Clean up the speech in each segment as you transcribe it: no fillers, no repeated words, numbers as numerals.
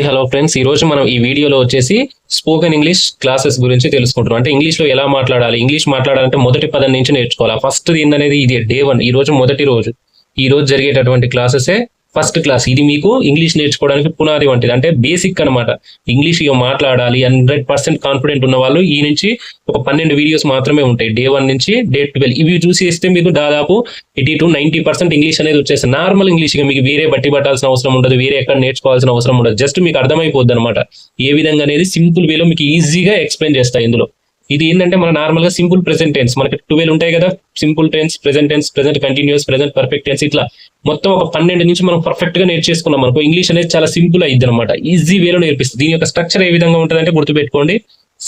Hello friends, ఈ రోజు మనం ఈ వీడియోలో వచ్చేసి స్పోకెన్ ఇంగ్లీష్ క్లాసెస్ గురించి తెలుసుకుంటున్నాం. అంటే ఇంగ్లీష్ లో ఎలా మాట్లాడాలి, ఇంగ్లీష్ మాట్లాడాలంటే మొదటి పదం నుంచి నేర్చుకోవాలి. ఫస్ట్ ఏందనేది ఇది డే 1. ఈ రోజు మొదటి రోజు. ఈ రోజు జరిగేటటువంటి క్లాసెసే ఫస్ట్ క్లాస్. ఇది మీకు ఇంగ్లీష్ నేర్చుకోవడానికి పునాది వంటిది, అంటే బేసిక్ అనమాట. ఇంగ్లీష్ ఇక మాట్లాడాలి 100% కాన్ఫిడెంట్ ఉన్న వాళ్ళు ఈ నుంచి ఒక 12 వీడియోస్ మాత్రమే ఉంటాయి, డే 1 నుంచి డే 12. ఇవి చూసి ఇస్తే మీకు దాదాపు 80 to 90% ఇంగ్లీష్ అనేది వచ్చేస్తుంది. నార్మల్ ఇంగ్లీష్, మీకు వేరే బట్టి పట్టాల్సిన అవసరం ఉండదు, వేరే ఎక్కడ నేర్చుకోవాల్సిన అవసరం ఉండదు. జస్ట్ మీకు అర్థమైపోద్ది అనమాట ఏ విధంగా అనేది. సింపుల్ వేలో మీకు ఈజీగా ఎక్స్ప్లెయిన్ చేస్తాయి ఇందులో. ఇది ఏంటంటే మన నార్మల్ గా సింపుల్ ప్రెసెంట్ టెన్స్ మనకి 12 ఉంటాయి కదా. Simple tense, present tense, present continuous, present perfect tense, ఇట్లా మొత్తం ఒక 12 నుంచి మనం పర్ఫెక్ట్ గా నేర్చేసుకున్నాం అనుకో, ఇంగ్లీష్ అనేది చాలా సింపుల్ అయ్యింది అనమాట. ఈజీ వేలో నేర్పిస్తుంది. దీని యొక్క స్ట్రక్చర్ ఏ విధంగా ఉంటుంది అంటే గుర్తుపెట్టుకోండి.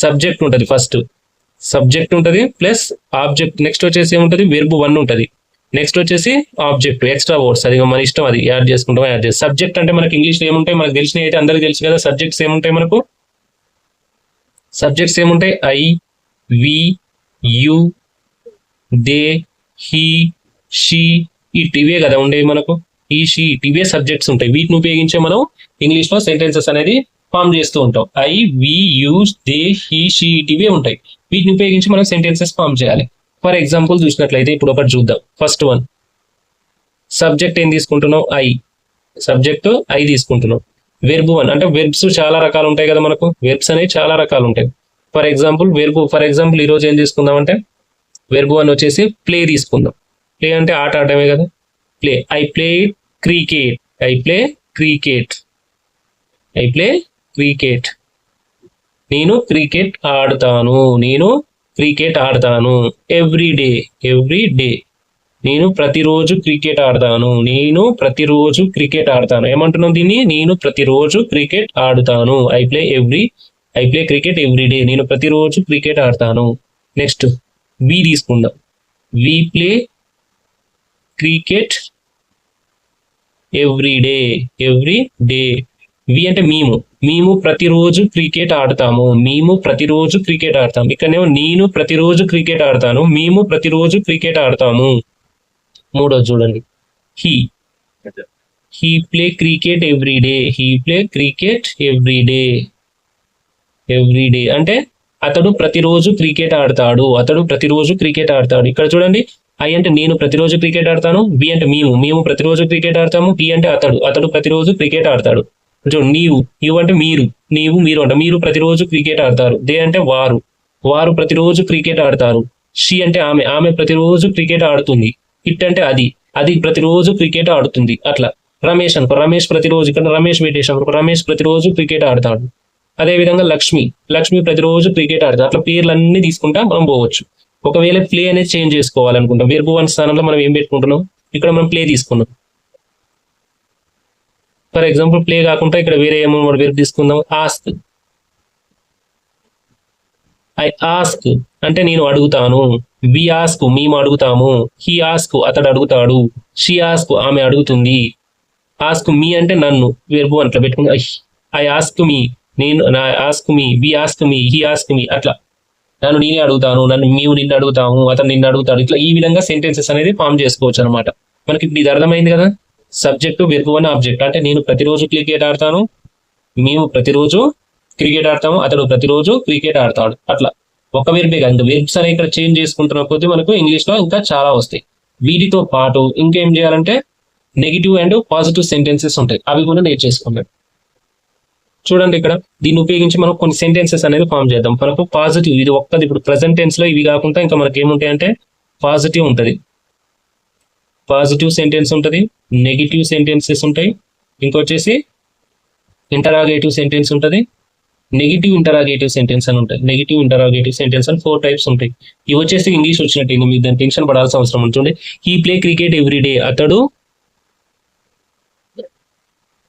సబ్జెక్ట్ ఉంటుంది, ఫస్ట్ సబ్జెక్ట్ ఉంటుంది ప్లస్ ఆబ్జెక్ట్. నెక్స్ట్ వచ్చేసి ఏముంటుంది, వెర్బ్ 1 ఉంటుంది. నెక్స్ట్ వచ్చేసి ఆబ్జెక్ట్, ఎక్స్ట్రా వర్డ్స్, అది మన ఇష్టం, అది యాడ్ చేసుకుంటాం. యాడ్ చేసి సబ్జెక్ట్ అంటే మనకి ఇంగ్లీష్ లో ఏముంటాయి, మనకు తెలిసినవి అయితే అందరికీ తెలుసు కదా. సబ్జెక్ట్స్ ఏముంటాయి మనకు, సబ్జెక్ట్స్ ఏముంటాయి, I, we, you, they, he, she, ఇవే కదా ఉండేవి మనకు. ఈ షీ ఇవే సబ్జెక్ట్స్ ఉంటాయి. వీటిని ఉపయోగించే మనం ఇంగ్లీష్ లో సెంటెన్సెస్ అనేది ఫామ్ చేస్తూ ఉంటాం. I, we, you, they, he, she ఇవే ఉంటాయి. వీటిని ఉపయోగించి మనం సెంటెన్సెస్ ఫామ్ చేయాలి. ఫర్ ఎగ్జాంపుల్ చూసినట్లయితే ఇప్పుడు ఒకటి చూద్దాం. ఫస్ట్ వన్, సబ్జెక్ట్ ఏం తీసుకుంటున్నాం, ఐ. సబ్జెక్ట్ ఐ తీసుకుంటున్నాం. వెర్బ్ 1 అంటే వెర్బ్స్ చాలా రకాలు ఉంటాయి కదా మనకు. వెర్బ్స్ అనేవి చాలా రకాలు ఉంటాయి. ఫర్ ఎగ్జాంపుల్ ఈ రోజు ఏం తీసుకుందాం అంటే వెర్బ్ 1 వచ్చేసి ప్లే తీసుకుందాం. ప్లే అంటే ఆట ఆడటమే కదా. Play, I play cricket. I play cricket. I play cricket. నేను క్రికెట్ ఆడుతాను. నేను క్రికెట్ ఆడతాను. Every day. Every day. నేను ప్రతిరోజు క్రికెట్ ఆడతాను. నేను ప్రతిరోజు క్రికెట్ ఆడతాను. ఏమంటున్నాం దీన్ని, నేను ప్రతిరోజు క్రికెట్ ఆడుతాను. I play cricket every day. నేను ప్రతిరోజు క్రికెట్ ఆడతాను. నెక్స్ట్ వి తీసుకుందాం. We play cricket every day. Every day. We అంటే మేము ప్రతిరోజు క్రికెట్ ఆడతాము. మేము ప్రతిరోజు క్రికెట్ ఆడతాం. ఇక్కడనేమో నేను ప్రతిరోజు క్రికెట్ ఆడతాను, మేము ప్రతిరోజు క్రికెట్ ఆడతాము. మూడోది చూడండి, he play cricket every day. He play cricket every day. Every day అంటే అతడు ప్రతిరోజు క్రికెట్ ఆడతాడు. అతడు ప్రతిరోజు క్రికెట్ ఆడతాడు. ఇక్కడ చూడండి, ఐ అంటే నేను ప్రతిరోజు క్రికెట్ ఆడతాను. బి అంటే మేము ప్రతిరోజు క్రికెట్ ఆడతాము. పి అంటే అతడు ప్రతిరోజు క్రికెట్ ఆడతాడు. చూడండి, యు అంటే మీరు అంటే మీరు ప్రతిరోజు క్రికెట్ ఆడతారు. దే అంటే వారు ప్రతిరోజు క్రికెట్ ఆడతారు. షీ అంటే ఆమె ప్రతిరోజు క్రికెట్ ఆడుతుంది. ఇట్ అంటే అది ప్రతిరోజు క్రికెట్ ఆడుతుంది. అట్లా రమేష్ అనుకో, రమేష్ ప్రతిరోజు, ఇక్కడ రమేష్ పెట్టేసాం అనుకో, రమేష్ ప్రతిరోజు క్రికెట్ ఆడతాడు. అదేవిధంగా లక్ష్మి ప్రతిరోజు క్రికెట్ ఆడతాడు. అట్లా పేర్లన్నీ తీసుకుంటా మనం పోవచ్చు. ఒకవేళ ప్లే అనేది చేంజ్ చేసుకోవాలనుకుంటాం, వెర్బ్ 1 స్థానంలో మనం ఏం పెట్టుకుంటున్నాం, ఇక్కడ మనం ప్లే తీసుకున్నాం. ఫర్ ఎగ్జాంపుల్ ప్లే కాకుండా ఇక్కడ వేరే ఏమో వెర్బ్ తీసుకుందాం, ఆస్క్. ఐ ఆస్క్ అంటే నేను అడుగుతాను. వి ఆస్క్ మేము అడుగుతాము. హీ ఆస్క్ అతడు అడుగుతాడు. షీ ఆస్క్ ఆమె అడుగుతుంది. ఆస్క్ మీ అంటే నన్ను, వెర్బ్ 1 అట్లా పెట్టుకుంది. ఐ ఆస్క్ మీ, నేను ask me, we ask me, he ask me. అట్లా నేనే అడుగుతాను, మేము నిన్ను అడుగుతాము, అతను నిన్ను అడుగుతాడు. ఇట్లా ఈ విధంగా సెంటెన్సెస్ అనేది ఫామ్ చేసుకోవచ్చు అనమాట. మనకి ఇప్పుడు ఇది అర్థమైంది కదా. Subject, verb 1, object. అంటే నేను ప్రతిరోజు క్రికెట్ ఆడతాను, మేము ప్రతిరోజు క్రికెట్ ఆడతాము, అతడు ప్రతిరోజు క్రికెట్ ఆడతాడు. అట్లా ఒక వెర్బే కాదు, వెర్బ్స్ అనేవి ఇక్కడ చేంజ్ చేసుకుంటున్న కొద్దీ మనకు ఇంగ్లీష్ లో ఇంకా చాలా వస్తాయి. వీటితో పాటు ఇంకేం చేయాలంటే నెగిటివ్ అండ్ పాజిటివ్ సెంటెన్సెస్ ఉంటాయి, అవి కూడా నేర్చేసుకుంటాం. చూడండి, ఇక్కడ దీన్ని ఉపయోగించి మనం కొన్ని సెంటెన్సెస్ అనేది ఫామ్ చేద్దాం. మనకు పాజిటివ్ ఇది ఒక్కది. ఇప్పుడు ప్రెసెంట్ టెన్స్ లో ఇవి కాకుండా ఇంకా మనకి ఏముంటాయి అంటే పాజిటివ్ ఉంటుంది, పాజిటివ్ సెంటెన్స్ ఉంటుంది, నెగిటివ్ సెంటెన్సెస్ ఉంటాయి, ఇంకొచ్చేసి ఇంటరాగేటివ్ సెంటెన్స్ ఉంటుంది, నెగిటివ్ ఇంటరాగేటివ్ సెంటెన్స్ అని ఉంటాయి. నెగిటివ్ ఇంటరాగేటివ్ సెంటెన్స్ అని 4 టైప్స్ ఉంటాయి. ఇవి వచ్చేసి ఇంగ్లీష్ వచ్చినట్టు, ఇంకా మీకు దాన్ని టెన్షన్ పడాల్సిన అవసరం ఉంటుంది. He play cricket every day. అతడు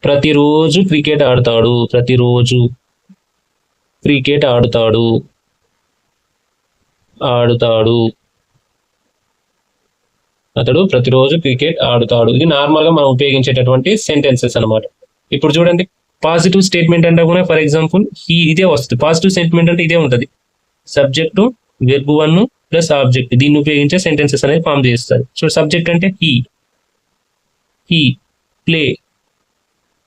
ప్రతిరోజు క్రికెట్ ఆడతాడు. ప్రతిరోజు క్రికెట్ ఆడుతాడు. అతడు ప్రతిరోజు క్రికెట్ ఆడుతాడు. ఇది నార్మల్ గా మనం ఉపయోగించేటటువంటి సెంటెన్సెస్ అనమాట. ఇప్పుడు చూడండి, పాజిటివ్ స్టేట్మెంట్ అంటే కూడా ఫర్ ఎగ్జాంపుల్ ఇదే వస్తుంది. పాజిటివ్ స్టేట్మెంట్ అంటే ఇదే ఉంటుంది, సబ్జెక్టు, వెర్బ్ 1 ప్లస్ ఆబ్జెక్ట్. దీన్ని ఉపయోగించే సెంటెన్సెస్ అనేది ఫామ్ చేస్తారు. సో సబ్జెక్ట్ అంటే he play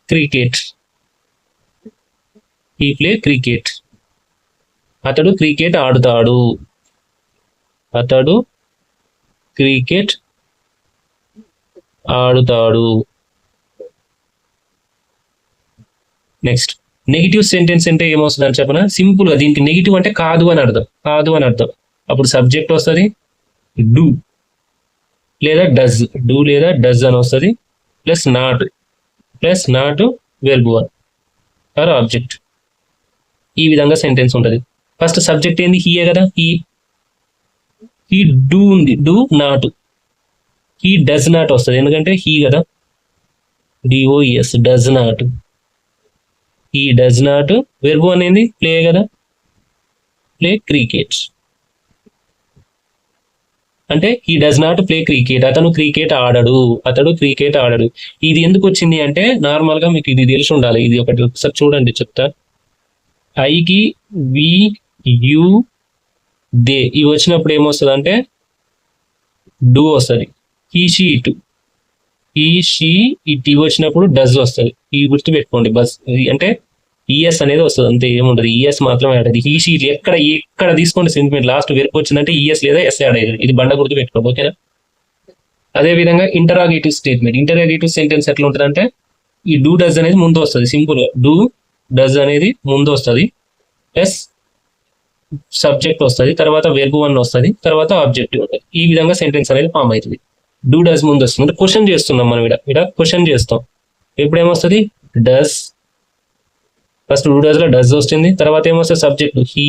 cricket. He play cricket. అతడు క్రికెట్ ఆడుతాడు. అతడు క్రికెట్ ఆడుతాడు. నెక్స్ట్ నెగిటివ్ సెంటెన్స్ అంటే ఏమొస్తుంది అని చెప్పనా, సింపుల్ గా దీనికి నెగిటివ్ అంటే కాదు అని అర్థం. కాదు అని అర్థం. అప్పుడు సబ్జెక్ట్ వస్తుంది డూ లేదా డజ్. డూ లేదా డజ్ అని వస్తుంది. Plus not verb one or object. ఈ విధంగా సెంటెన్స్ ఉంటుంది. ఫస్ట్ సబ్జెక్ట్ ఏంది, హీయే కదా. హీ డూ ఉంది, do not. He does not వస్తుంది ఎందుకంటే హీ కదా, DOS does not. He does not. Verb అనేది ప్లే కదా, ప్లే క్రికెట్. అంటే he does not play cricket. అతను క్రికెట్ ఆడడు. అతడు క్రికెట్ ఆడడు. ఇది ఎందుకు వచ్చింది అంటే నార్మల్ గా మీకు ఇది తెలిసి ఉండాలి. ఇది ఒకసారి చూడండి చెప్తా. ఐకి వి యు దే ఇవి వచ్చినప్పుడు ఏమొస్తుంది అంటే డూ వస్తుంది. హీ షీ ఇటు, హీ షీ ఇట్ ఇవి వచ్చినప్పుడు డస్ వస్తుంది. ఇవి గుర్తు పెట్టుకోండి బస్. అంటే ఈఎస్ అనేది వస్తుంది అంతే, ఏముంటది ఈఎస్ మాత్రమే యాడ్ అయ్యింది. హీ షీ ఎక్కడ తీసుకోండి సెంటిమెంట్ లాస్ట్ వెర్బ్ వచ్చిందంటే ఈఎస్ లేదా ఎస్ యాడ్ అయ్యింది. ఇది బండ గుర్తు పెట్టుకోండి ఓకేనా. అదే విధంగా ఇంటరాగేటివ్ స్టేట్మెంట్. ఇంటరాగేటివ్ సెంటెన్స్ ఎట్లా ఉంటుంది అంటే ఈ డూ డస్ అనేది ముందు వస్తుంది. సింపుల్ గా డూ డస్ అనేది ముందు వస్తుంది, ప్లస్ సబ్జెక్ట్ వస్తుంది, తర్వాత వెర్బ్ వన్ వస్తుంది, తర్వాత ఆబ్జెక్టివ్ ఉంటుంది. ఈ విధంగా సెంటెన్స్ అనేది ఫామ్ అవుతుంది. డూ డస్ ముందు వస్తుంది అంటే క్వశ్చన్ చేస్తున్నాం మనం. ఇక్కడ క్వశ్చన్ చేస్తాం. ఎప్పుడు ఏమొస్తుంది డస్. ఫస్ట్ డూ డస్ లో డస్ వస్తుంది, తర్వాత ఏమొస్తుంది subject he,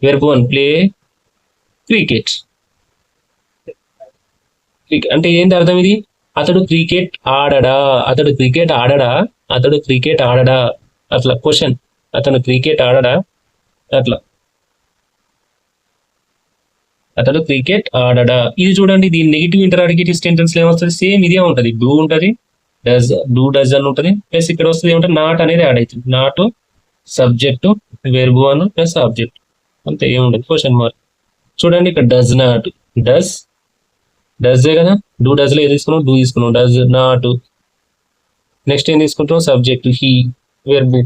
verb one play cricket. అంటే ఏంటి అర్థం ఇది, అతడు క్రికెట్ ఆడడా, అతడు క్రికెట్ ఆడడా, అతడు క్రికెట్ ఆడడా. అట్లా క్వశ్చన్, అతను క్రికెట్ ఆడడా, అట్లా అతడు క్రికెట్ ఆడడా. ఇది చూడండి, దీని నెగిటివ్ ఇంటరాగేటివ్ సెంటెన్స్ ఏమొస్తుంది, సేమ్ ఇదే ఉంటుంది. డూ ఉంటుంది, డూ డస్ అని ఉంటుంది, ప్లస్ ఇక్కడ వస్తుంది ఏమంటే నాట్ అనేది యాడ్ అవుతుంది. Not subject verb one plus object, అంతే ఏముండదు క్వశ్చన్ మార్క్. చూడండి ఇక్కడ డస్ నాట్, డస్ఏ కదా, డూ డస్ లో ఏది తీసుకున్నాం, డూ తీసుకున్నాం, డస్ నాట్. నెక్స్ట్ ఏం తీసుకుంటాం subject he, verb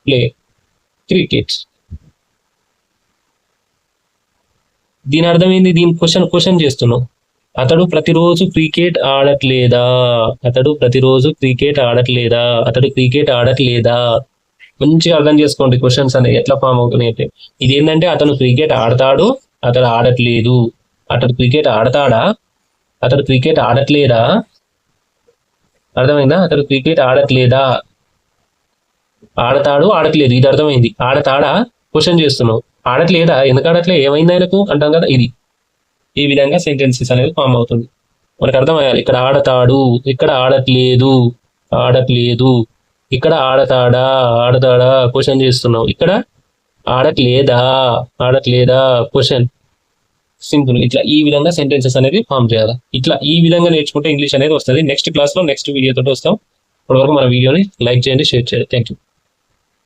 play cricket. దీని అర్థం ఏంది, దీని క్వశ్చన్ చేస్తున్నాం. అతడు ప్రతిరోజు క్రికెట్ ఆడట్లేదా, అతడు ప్రతిరోజు క్రికెట్ ఆడట్లేదా, అతడు క్రికెట్ ఆడట్లేదా. మంచిగా అర్థం చేసుకోండి క్వశ్చన్స్ అనేవి ఎట్లా ఫామ్ అవుతున్నాయి అంటే. ఇది ఏంటంటే అతను క్రికెట్ ఆడతాడు, అతడు ఆడట్లేదు. అతడు క్రికెట్ ఆడతాడా, అతడు క్రికెట్ ఆడట్లేదా. అర్థమైందా, అతడు క్రికెట్ ఆడట్లేదా, ఆడతాడు ఆడట్లేదు. ఇది అర్థమైంది. ఆడతాడా క్వశ్చన్ చేస్తున్నావు, ఆడట్లేదా ఎందుకు ఆడట్లేదు ఏమైంది ఆయనకు అంటాం కదా. ఇది ఈ విధంగా సెంటెన్సెస్ అనేది ఫామ్ అవుతుంది. మనకు అర్థమయ్యాలి. ఇక్కడ ఆడతాడు, ఇక్కడ ఆడట్లేదు, ఆడట్లేదు. ఇక్కడ ఆడతాడా క్వశ్చన్ చేస్తున్నావు, ఇక్కడ ఆడట్లేదా క్వశ్చన్. సింపుల్. ఇట్లా ఈ విధంగా సెంటెన్సెస్ అనేది ఫామ్ చేయాలి. ఇట్లా ఈ విధంగా నేర్చుకుంటే ఇంగ్లీష్ అనేది వస్తుంది. నెక్స్ట్ క్లాస్లో నెక్స్ట్ వీడియో తోటి వస్తాం. ఇప్పటివరకు మన వీడియోని లైక్ చేయండి, షేర్ చేయండి. Thank you.